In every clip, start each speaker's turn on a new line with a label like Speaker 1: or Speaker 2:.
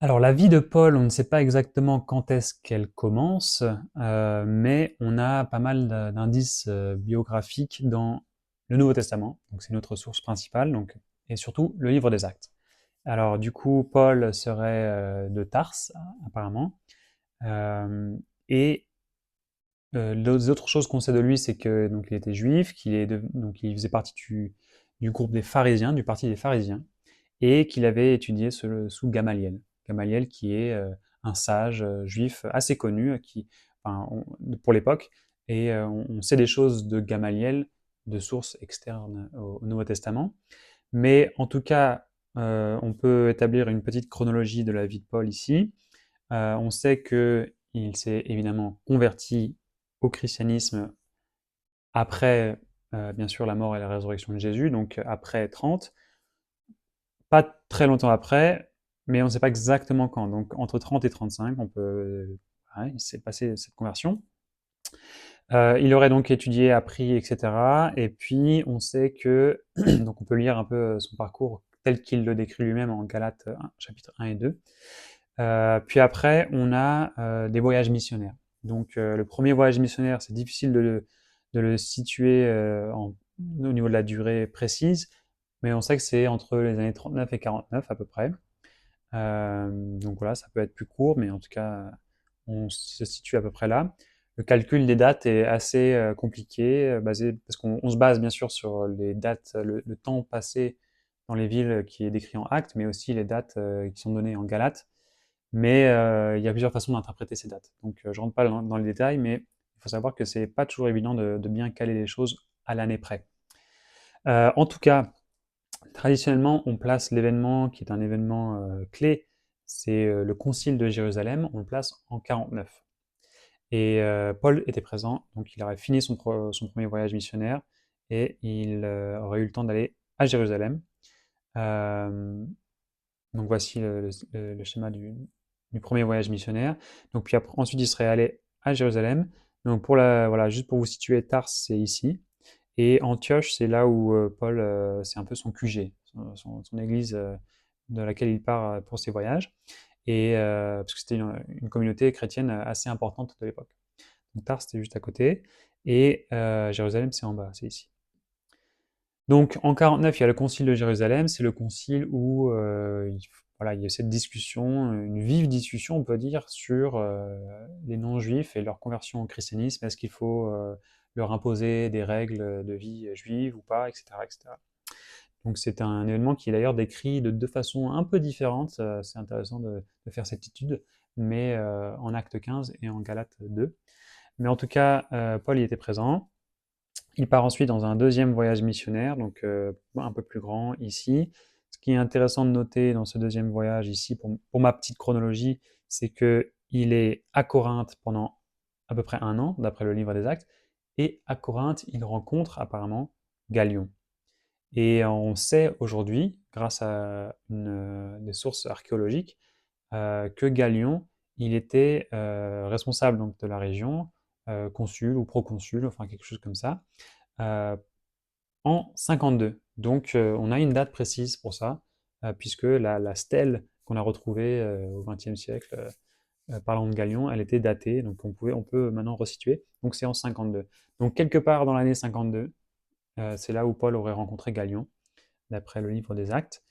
Speaker 1: Alors la vie de Paul, on ne sait pas exactement quand est-ce qu'elle commence, mais on a pas mal d'indices biographiques dans le Nouveau Testament, donc c'est notre source principale, donc, et surtout le livre des Actes. Alors du coup, Paul serait de Tarse, apparemment, euh, et les autres choses qu'on sait de lui, c'est que donc il était juif, donc il faisait partie du groupe des pharisiens, du parti des pharisiens, et qu'il avait étudié sous Gamaliel. Gamaliel qui est un sage juif assez connu enfin, pour l'époque, et on sait des choses de Gamaliel de sources externes au Nouveau Testament. Mais en tout cas, on peut établir une petite chronologie de la vie de Paul ici. On sait qu'il s'est évidemment converti au christianisme après, bien sûr, la mort et la résurrection de Jésus, donc après 30. Pas très longtemps après, mais on ne sait pas exactement quand. Donc entre 30 et 35, ouais, il s'est passé cette conversion. Il aurait donc étudié, appris, etc. Et puis on sait que, donc on peut lire un peu son parcours tel qu'il le décrit lui-même en Galates 1, chapitre 1 et 2. Puis après, on a des voyages missionnaires. Donc le premier voyage missionnaire, c'est difficile de le situer au niveau de la durée précise, mais on sait que c'est entre les années 39 et 49 à peu près. Donc voilà, ça peut être plus court, mais en tout cas, on se situe à peu près là. Le calcul des dates est assez compliqué, parce qu'on se base bien sûr sur les dates, le temps passé dans les villes qui est décrit en actes, mais aussi les dates qui sont données en Galates. Mais il y a plusieurs façons d'interpréter ces dates. Donc je rentre pas dans les détails, mais il faut savoir que c'est pas toujours évident de bien caler les choses à l'année près. En tout cas, traditionnellement, on place l'événement qui est un événement clé, c'est le concile de Jérusalem, on le place en 49. Et Paul était présent, donc il aurait fini son premier voyage missionnaire et il aurait eu le temps d'aller à Jérusalem. Euh, donc voici le schéma du premier voyage missionnaire. Donc puis après, ensuite il serait allé à Jérusalem. Donc voilà, juste pour vous situer, Tars c'est ici. Et Antioche, c'est là où Paul, c'est un peu son QG, son église de laquelle il part pour ses voyages, et parce que c'était une communauté chrétienne assez importante de l'époque. Donc Tars, c'était juste à côté, et Jérusalem, c'est en bas, c'est ici. Donc en 49, il y a le concile de Jérusalem, c'est le concile où voilà, il y a cette discussion, une vive discussion, on peut dire, sur les non-juifs et leur conversion au christianisme. Est-ce qu'il faut leur imposer des règles de vie juives ou pas, etc., etc. Donc c'est un événement qui est d'ailleurs décrit de deux façons un peu différentes. C'est intéressant de faire cette étude, mais en Acte 15 et en Galates 2. Mais en tout cas, Paul y était présent. Il part ensuite dans un deuxième voyage missionnaire, donc un peu plus grand ici. Ce qui est intéressant de noter dans ce deuxième voyage ici, pour ma petite chronologie, c'est qu'il est à Corinthe pendant à peu près un an, d'après le livre des Actes, et à Corinthe, il rencontre apparemment Galion. Et on sait aujourd'hui, grâce à des sources archéologiques, que Galion, il était responsable donc, de la région, consul ou proconsul, enfin quelque chose comme ça, euh, en 52. Donc on a une date précise pour ça, puisque la stèle qu'on a retrouvée au XXe siècle, parlant de Galion, elle était datée, donc on peut maintenant resituer. Donc c'est en 52. Donc quelque part dans l'année 52, c'est là où Paul aurait rencontré Galion, d'après le livre des Actes.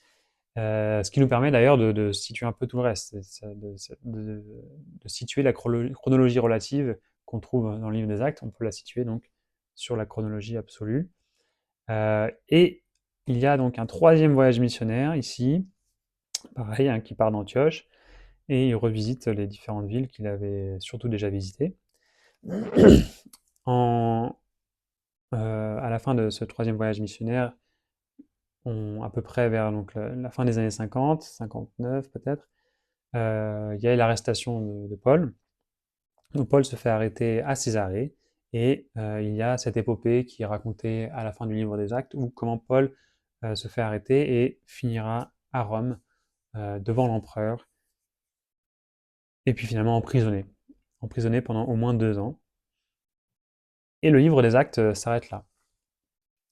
Speaker 1: Ce qui nous permet d'ailleurs de situer un peu tout le reste, de situer la chronologie relative qu'on trouve dans le livre des Actes, on peut la situer donc sur la chronologie absolue. Et il y a donc un troisième voyage missionnaire ici, pareil, hein, qui part d'Antioche, et il revisite les différentes villes qu'il avait surtout déjà visitées. En, à la fin de ce troisième voyage missionnaire, à peu près vers donc, la fin des années 50, 59 peut-être, il y a l'arrestation de Paul. Donc Paul se fait arrêter à Césarée, et il y a cette épopée qui est racontée à la fin du livre des Actes, où comment Paul se fait arrêter et finira à Rome devant l'empereur, et puis finalement emprisonné pendant au moins 2 ans. Et le livre des Actes s'arrête là.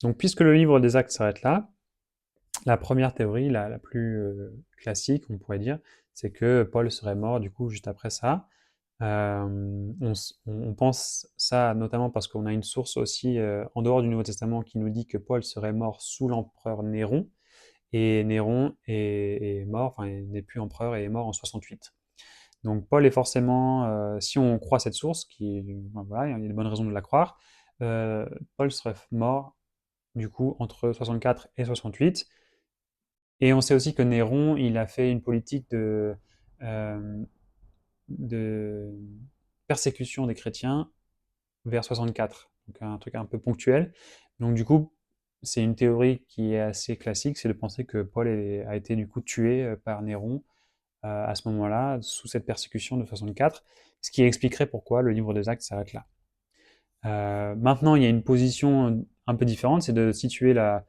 Speaker 1: Donc puisque le livre des Actes s'arrête là, La première théorie, la plus classique, on pourrait dire, c'est que Paul serait mort du coup juste après ça. On pense ça notamment parce qu'on a une source aussi en dehors du Nouveau Testament qui nous dit que Paul serait mort sous l'empereur Néron, et Néron est mort, enfin n'est plus empereur et est mort en 68. Donc Paul est forcément, si on croit cette source, ben voilà, il y a de bonnes raisons de la croire, euh, Paul serait mort du coup entre 64 et 68. Et on sait aussi que Néron, il a fait une politique euh, de persécution des chrétiens vers 64, donc un truc un peu ponctuel. Donc du coup, c'est une théorie qui est assez classique, c'est de penser que Paul a été du coup tué par Néron à ce moment-là, sous cette persécution de 64, ce qui expliquerait pourquoi le livre des Actes s'arrête là. Maintenant, il y a une position un peu différente, c'est de situer la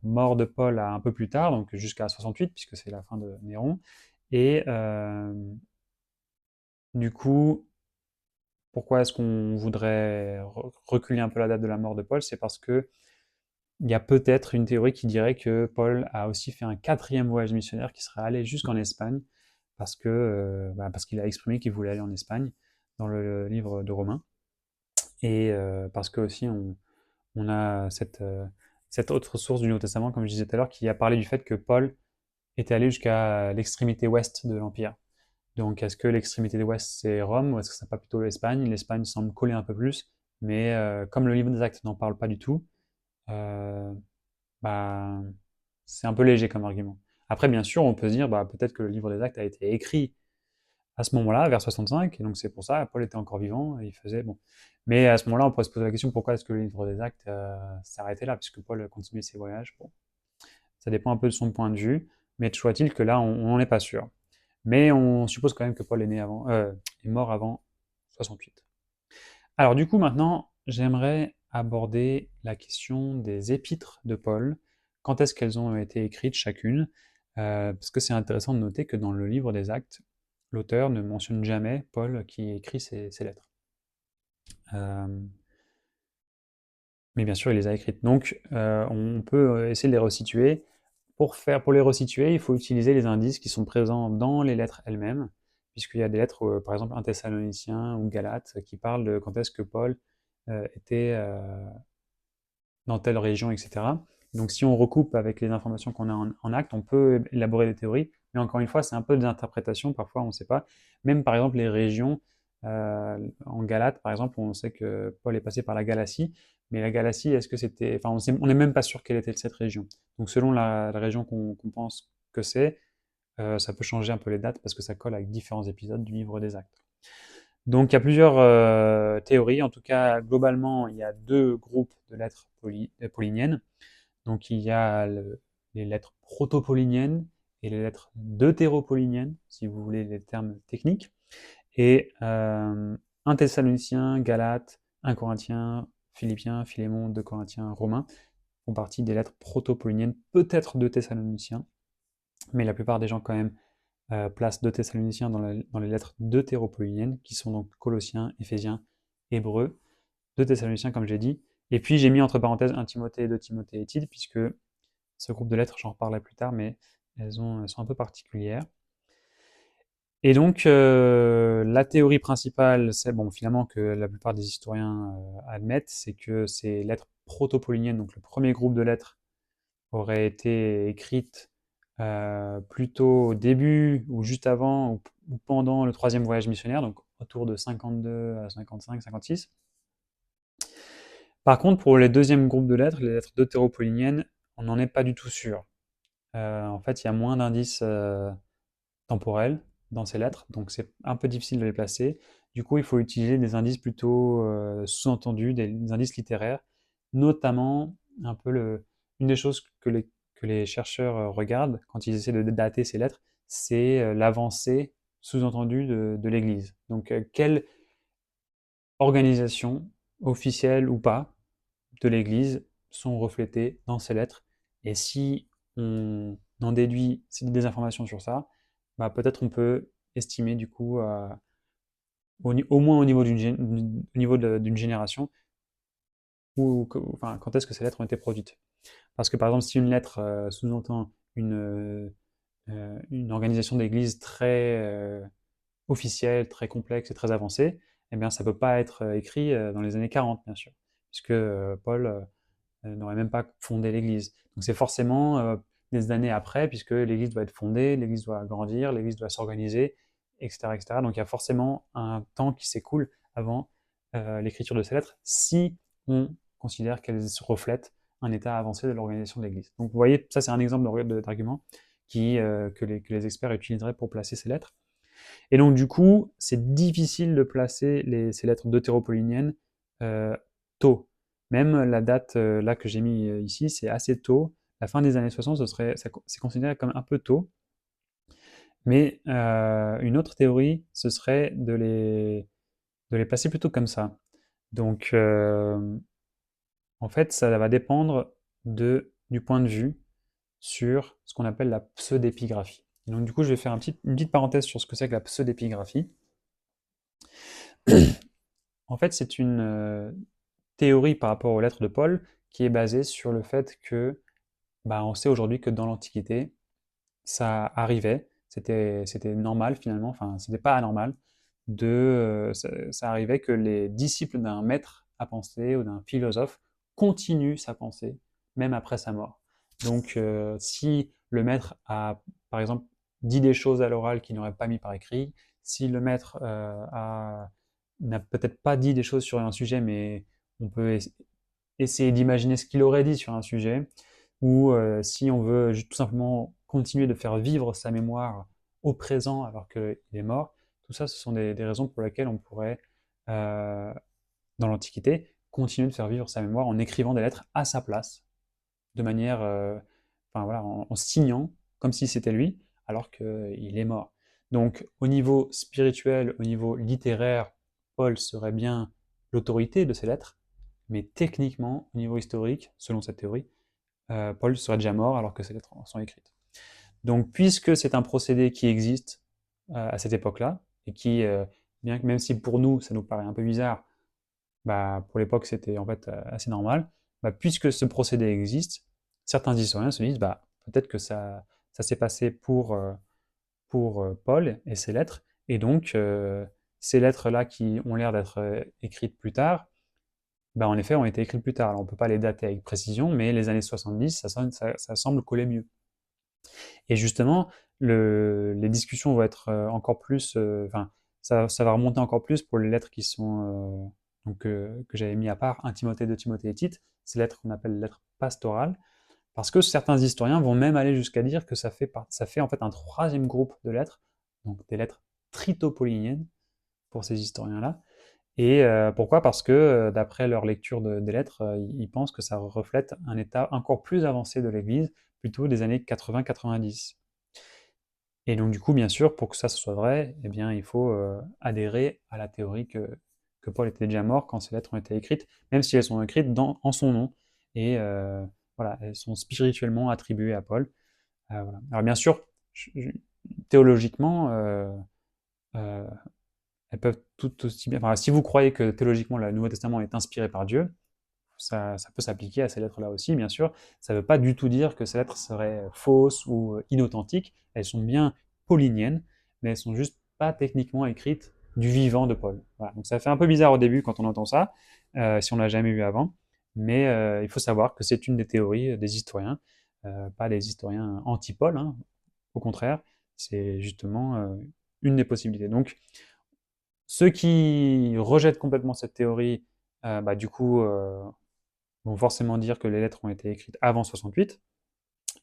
Speaker 1: mort de Paul à un peu plus tard, donc jusqu'à 68, puisque c'est la fin de Néron. Et du coup, pourquoi est-ce qu'on voudrait reculer un peu la date de la mort de Paul? C'est parce que il y a peut-être une théorie qui dirait que Paul a aussi fait un quatrième voyage missionnaire qui serait allé jusqu'en Espagne, parce qu'il a exprimé qu'il voulait aller en Espagne dans le livre de Romains. Et parce que aussi on a cette autre source du Nouveau Testament, comme je disais tout à l'heure, qui a parlé du fait que Paul était allé jusqu'à l'extrémité ouest de l'Empire. Donc, est-ce que l'extrémité ouest, c'est Rome, ou est-ce que c'est pas plutôt l'Espagne? L'Espagne semble coller un peu plus, mais comme le livre des Actes n'en parle pas du tout, euh, bah, c'est un peu léger comme argument. Après, bien sûr, on peut se dire, bah, peut-être que le livre des Actes a été écrit à ce moment-là, vers 65, et donc c'est pour ça, Paul était encore vivant, et il faisait, bon. Mais à ce moment-là, on pourrait se poser la question, pourquoi est-ce que le livre des Actes s'est arrêté là, puisque Paul continuait ses voyages? Bon, ça dépend un peu de son point de vue, mais toujours est-il que là, on n'en est pas sûr. Mais on suppose quand même que Paul est mort avant 68. Alors du coup, maintenant, j'aimerais aborder la question des épîtres de Paul. Quand est-ce qu'elles ont été écrites chacune? Parce que c'est intéressant de noter que dans le livre des Actes, l'auteur ne mentionne jamais Paul qui écrit ces lettres. Euh, mais bien sûr, il les a écrites. Donc, on peut essayer de les resituer. Pour les resituer, il faut utiliser les indices qui sont présents dans les lettres elles-mêmes, puisqu'il y a des lettres, par exemple, un Thessalonicien ou Galate, qui parlent de quand est-ce que Paul était dans telle région, etc. Donc, si on recoupe avec les informations qu'on a en acte, on peut élaborer des théories, mais encore une fois, c'est un peu des interprétations, parfois on ne sait pas. Même par exemple, les régions, en Galate, par exemple, on sait que Paul est passé par la Galatie, mais la Galatie, est-ce que c'était. Enfin, on n'est même pas sûr quelle était cette région. Donc, selon la région qu'on pense que c'est, ça peut changer un peu les dates parce que ça colle avec différents épisodes du livre des Actes. Donc il y a plusieurs théories. En tout cas, globalement, il y a deux groupes de lettres pauliniennes. Donc il y a les lettres proto-pauliniennes et les lettres deutéro-pauliniennes, si vous voulez les termes techniques. Et un Thessalonicien, Galate, un Corinthien, Philippiens, Philémon, deux Corinthiens, Romains font partie des lettres proto-pauliniennes, peut-être deux Thessaloniciens, mais la plupart des gens quand même place de Thessaloniciens dans les lettres deutéropauliniennes, qui sont donc Colossiens, Éphésiens, Hébreux, de Thessaloniciens comme j'ai dit. Et puis j'ai mis entre parenthèses 1 Timothée, 2 Timothée et Tite, puisque ce groupe de lettres, j'en reparlerai plus tard, mais elles sont un peu particulières. Et donc la théorie principale, c'est bon finalement que la plupart des historiens admettent, c'est que ces lettres proto-pauliniennes, donc le premier groupe de lettres, auraient été écrites plutôt au début ou juste avant ou pendant le troisième voyage missionnaire, donc autour de 52 à 55, 56. Par contre, pour les deuxièmes groupes de lettres, les lettres deutéropauliniennes, on n'en est pas du tout sûr. En fait, il y a moins d'indices temporels dans ces lettres, donc c'est un peu difficile de les placer. Du coup, il faut utiliser des indices plutôt sous-entendus, des indices littéraires, notamment un peu une des choses que les chercheurs regardent quand ils essaient de dater ces lettres, c'est l'avancée sous-entendue de l'Église. Donc, quelle organisation, officielle ou pas, de l'Église sont reflétées dans ces lettres. Et si on en déduit des informations sur ça, bah, peut-être on peut estimer du coup, au moins au niveau d'une génération, enfin, quand est-ce que ces lettres ont été produites. Parce que par exemple, si une lettre sous-entend une organisation d'église très officielle, très complexe et très avancée, eh bien ça ne peut pas être écrit dans les années 40, bien sûr, puisque Paul n'aurait même pas fondé l'église. Donc c'est forcément des années après, puisque l'église doit être fondée, l'église doit grandir, l'église doit s'organiser, etc., etc. Donc il y a forcément un temps qui s'écoule avant l'écriture de ces lettres, si on considère qu'elles reflètent un état avancé de l'organisation de l'église. Donc vous voyez, ça c'est un exemple d'argument que les experts utiliseraient pour placer ces lettres. Et donc du coup, c'est difficile de placer ces lettres deutéropoliniennes euh, tôt. Même la date là que j'ai mis ici, c'est assez tôt. La fin des années 60, c'est considéré comme un peu tôt. Mais une autre théorie, ce serait de les placer plutôt comme ça. Donc en fait, ça va dépendre du point de vue sur ce qu'on appelle la pseudépigraphie. Et donc du coup, je vais faire une petite parenthèse sur ce que c'est que la pseudépigraphie. En fait, c'est une théorie par rapport aux lettres de Paul qui est basée sur le fait que, bah, on sait aujourd'hui que dans l'Antiquité, ça arrivait, c'était normal finalement, enfin, c'était pas anormal, ça arrivait que les disciples d'un maître à penser ou d'un philosophe continuent sa pensée, même après sa mort. Donc, si le maître a, par exemple, dit des choses à l'oral qu'il n'aurait pas mis par écrit, si le maître n'a peut-être pas dit des choses sur un sujet, mais on peut essayer d'imaginer ce qu'il aurait dit sur un sujet, ou si on veut tout simplement continuer de faire vivre sa mémoire au présent alors qu'il est mort, tout ça, ce sont des raisons pour lesquelles on pourrait, euh, dans l'Antiquité, continuer de faire vivre sa mémoire en écrivant des lettres à sa place, de manière, enfin voilà, en signant comme si c'était lui, alors qu'il est mort. Donc au niveau spirituel, au niveau littéraire, Paul serait bien l'autorité de ces lettres, mais techniquement, au niveau historique, selon cette théorie, Paul serait déjà mort alors que ces lettres sont écrites. Donc, puisque c'est un procédé qui existe à cette époque-là, et qui, bien que même si pour nous ça nous paraît un peu bizarre, bah, pour l'époque c'était en fait assez normal, bah, puisque ce procédé existe, certains historiens se disent bah, peut-être que ça s'est passé pour Paul et ses lettres, et donc ces lettres-là qui ont l'air d'être écrites plus tard, bah, en effet ont été écrites plus tard. Alors on ne peut pas les dater avec précision, mais les années 70, ça semble coller mieux. Et justement, les discussions vont être encore plus, enfin, ça va remonter encore plus pour les lettres qui sont, donc, que j'avais mis à part, 1 Timothée, 2 Timothée et Tite, ces lettres qu'on appelle les lettres pastorales, parce que certains historiens vont même aller jusqu'à dire que ça fait en fait un troisième groupe de lettres, donc des lettres tritopoliniennes pour ces historiens-là. Et pourquoi? Parce que d'après leur lecture des lettres, ils pensent que ça reflète un état encore plus avancé de l'Église, plutôt des années 80-90. Et donc du coup, bien sûr, pour que ça soit vrai, eh bien, il faut adhérer à la théorie que Paul était déjà mort quand ces lettres ont été écrites, même si elles sont écrites en son nom. Et voilà, elles sont spirituellement attribuées à Paul. Voilà. Alors bien sûr, théologiquement, euh, elles peuvent tout aussi bien... Enfin, si vous croyez que théologiquement le Nouveau Testament est inspiré par Dieu, ça peut s'appliquer à ces lettres-là aussi, bien sûr. Ça ne veut pas du tout dire que ces lettres seraient fausses ou inauthentiques. Elles sont bien pauliniennes, mais elles sont juste pas techniquement écrites du vivant de Paul. Voilà. Donc ça fait un peu bizarre au début quand on entend ça, si on l'a jamais vu avant. Mais il faut savoir que c'est une des théories des historiens, pas des historiens anti-Paul, hein. Au contraire, c'est justement une des possibilités. Donc ceux qui rejettent complètement cette théorie, bah, du coup, vont forcément dire que les lettres ont été écrites avant 68,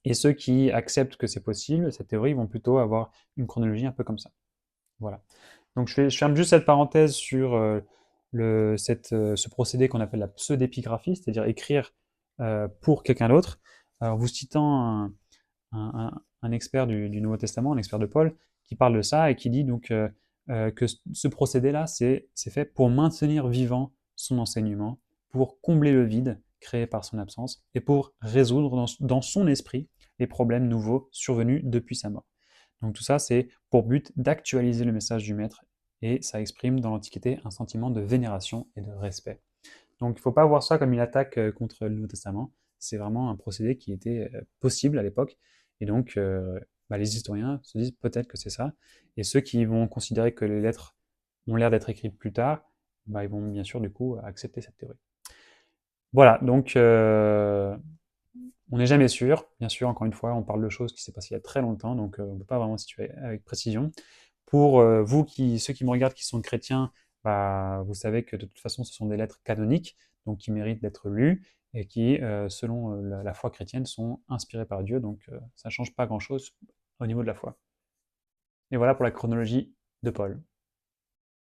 Speaker 1: et ceux qui acceptent que c'est possible, cette théorie, vont plutôt avoir une chronologie un peu comme ça. Voilà. Donc je ferme juste cette parenthèse sur ce procédé qu'on appelle la pseudépigraphie, c'est-à-dire écrire pour quelqu'un d'autre. Alors vous citant un expert du Nouveau Testament, un expert de Paul, qui parle de ça et qui dit donc que ce procédé-là, c'est fait pour maintenir vivant son enseignement, pour combler le vide créé par son absence et pour résoudre dans son esprit les problèmes nouveaux survenus depuis sa mort. Donc tout ça, c'est pour but d'actualiser le message du Maître et ça exprime dans l'Antiquité un sentiment de vénération et de respect. Donc il ne faut pas voir ça comme une attaque contre le Nouveau Testament, c'est vraiment un procédé qui était possible à l'époque, et donc les historiens se disent peut-être que c'est ça, et ceux qui vont considérer que les lettres ont l'air d'être écrites plus tard, ils vont bien sûr du coup accepter cette théorie. Voilà, donc on n'est jamais sûr. Bien sûr, encore une fois, on parle de choses qui s'est passées il y a très longtemps, donc on ne peut pas vraiment situer avec précision. Pour ceux qui me regardent qui sont chrétiens, vous savez que de toute façon, ce sont des lettres canoniques, donc qui méritent d'être lues, et qui, selon la foi chrétienne, sont inspirées par Dieu, donc ça ne change pas grand-chose au niveau de la foi. Et voilà pour la chronologie de Paul.